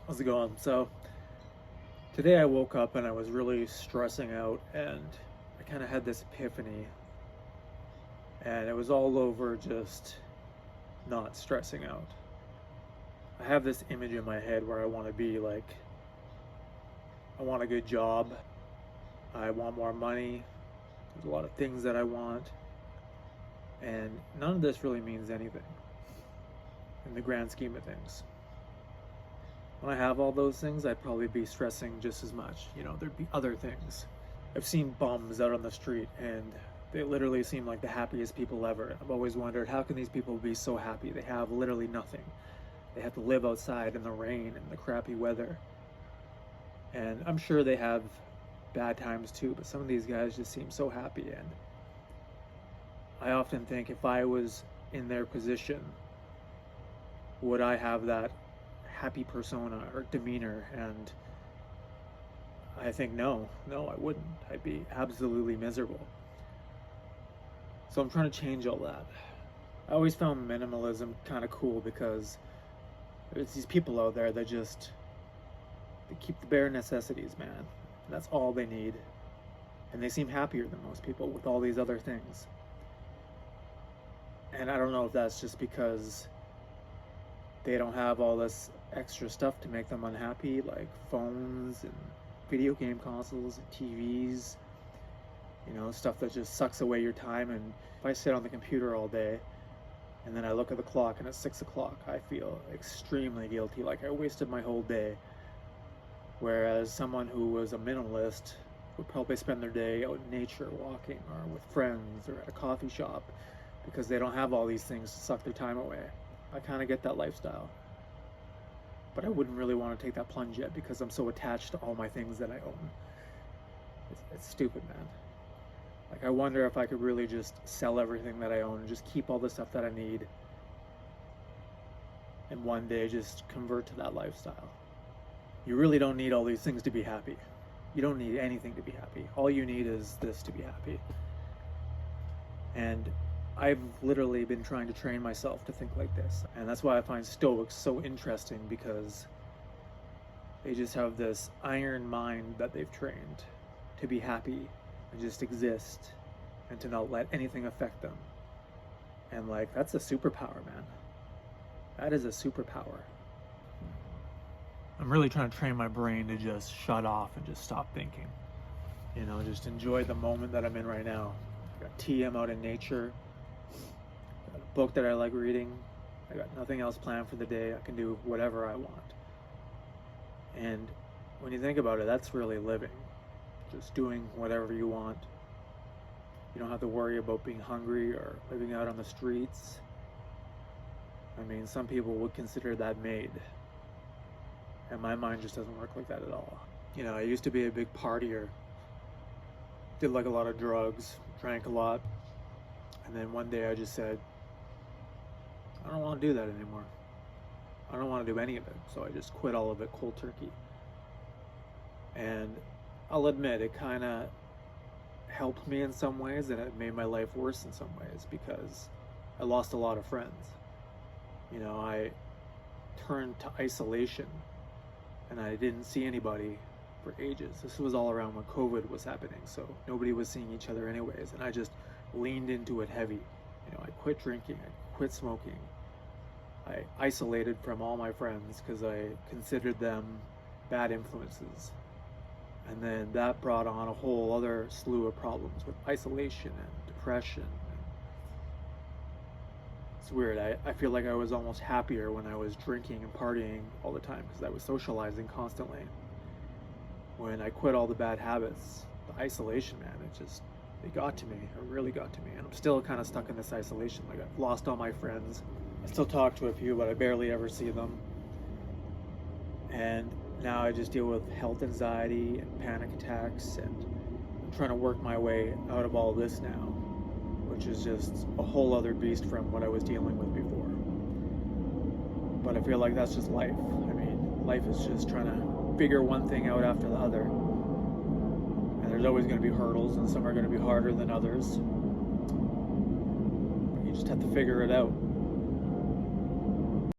How's it going? So today I woke up and I was really stressing out, and I kind of had this epiphany, and it was all over just not stressing out. I have this image in my head where I want to be like, I want a good job, I want more money, there's a lot of things that I want, and none of this really means anything in the grand scheme of things. When I have all those things, I'd probably be stressing just as much. There'd be other things. I've seen bums out on the street, and they literally seem like the happiest people ever. I've always wondered, how can these people be so happy? They have literally nothing. They have to live outside in the rain and the crappy weather. And I'm sure they have bad times too, but some of these guys just seem so happy. And I often think, if I was in their position, would I have that happy persona or demeanor? And I think no, I wouldn't. I'd be absolutely miserable. So I'm trying to change all that. I always found minimalism kind of cool because there's these people out there that they keep the bare necessities, man. And that's all they need. And they seem happier than most people with all these other things. And I don't know if that's just because they don't have all this extra stuff to make them unhappy, like phones and video game consoles and TVs, stuff that just sucks away your time. And if I sit on the computer all day and then I look at the clock and it's 6 o'clock, I feel extremely guilty, like I wasted my whole day. Whereas someone who was a minimalist would probably spend their day out in nature, walking, or with friends, or at a coffee shop, because they don't have all these things to suck their time away. I kind of get that lifestyle. But I wouldn't really want to take that plunge yet because I'm so attached to all my things that I own. It's stupid, man. Like, I wonder if I could really just sell everything that I own and just keep all the stuff that I need, and one day just convert to that lifestyle. You really don't need all these things to be happy. You don't need anything to be happy. All you need is this to be happy. And I've literally been trying to train myself to think like this. And that's why I find Stoics so interesting, because they just have this iron mind that they've trained to be happy and just exist and to not let anything affect them. And like, that's a superpower, man. That is a superpower. I'm really trying to train my brain to just shut off and just stop thinking. Just enjoy the moment that I'm in right now. I got tea, I'm out in nature. I got a book that I like reading. I got nothing else planned for the day. I can do whatever I want. And when you think about it, that's really living. Just doing whatever you want. You don't have to worry about being hungry or living out on the streets. I mean, some people would consider that made. And my mind just doesn't work like that at all. I used to be a big partier. Did like a lot of drugs, drank a lot. And then one day I just said, I don't want to do that anymore. I don't want to do any of it. So I just quit all of it cold turkey. And I'll admit, it kind of helped me in some ways, and it made my life worse in some ways, because I lost a lot of friends. I turned to isolation, and I didn't see anybody for ages. This was all around when COVID was happening, so nobody was seeing each other anyways, and I just leaned into it heavy. I quit drinking, I quit smoking. I isolated from all my friends because I considered them bad influences. And then that brought on a whole other slew of problems with isolation and depression. It's weird. I feel like I was almost happier when I was drinking and partying all the time because I was socializing constantly. When I quit all the bad habits, the isolation, man, it got to me. It really got to me. And I'm still kind of stuck in this isolation. Like, I've lost all my friends. I still talk to a few, but I barely ever see them. And now I just deal with health anxiety and panic attacks, and I'm trying to work my way out of all this now, which is just a whole other beast from what I was dealing with before. But I feel like that's just life. I mean, life is just trying to figure one thing out after the other. And there's always going to be hurdles, and some are going to be harder than others. But you just have to figure it out.